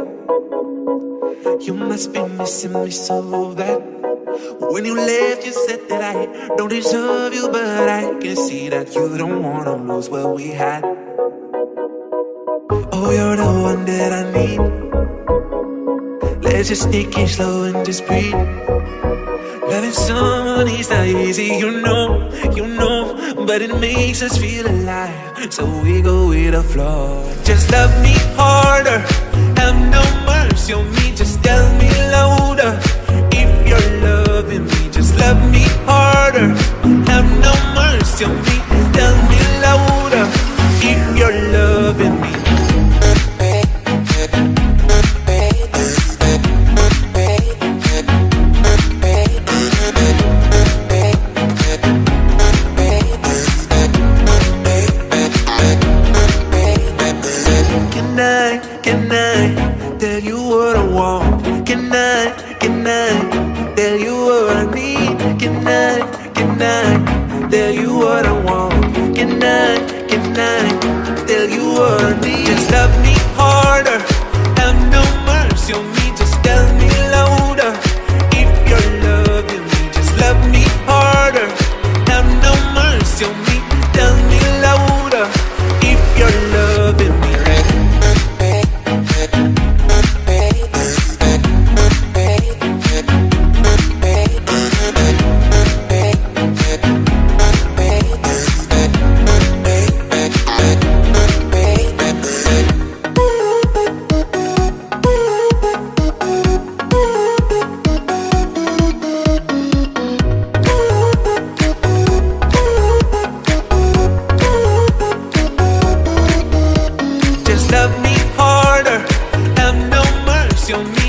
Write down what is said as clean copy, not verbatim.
back. You must be missing me so bad. When you left, you said that I don't deserve you, but I can see that you don't wanna lose what we had. Oh, you're the one that I need. Let's just take it slow and just breathe. Loving someone is not easy, you know, but it makes us feel alive, so we go with the flow. Just love me harder, have no mercy on me, just tell me louder. If you're loving me, just love me harder, have no mercy on me, tell me louder. If you're loving me. Can I tell you what I want? Can I tell you what I need? Can I tell you what I want? Can I tell you what I need? Just love me harder, have no mercy on me, just tell me louder. If you're loving me, just love me harder, have no mercy on me, tell me louder. If you're loving me. Love me harder, have no mercy on me.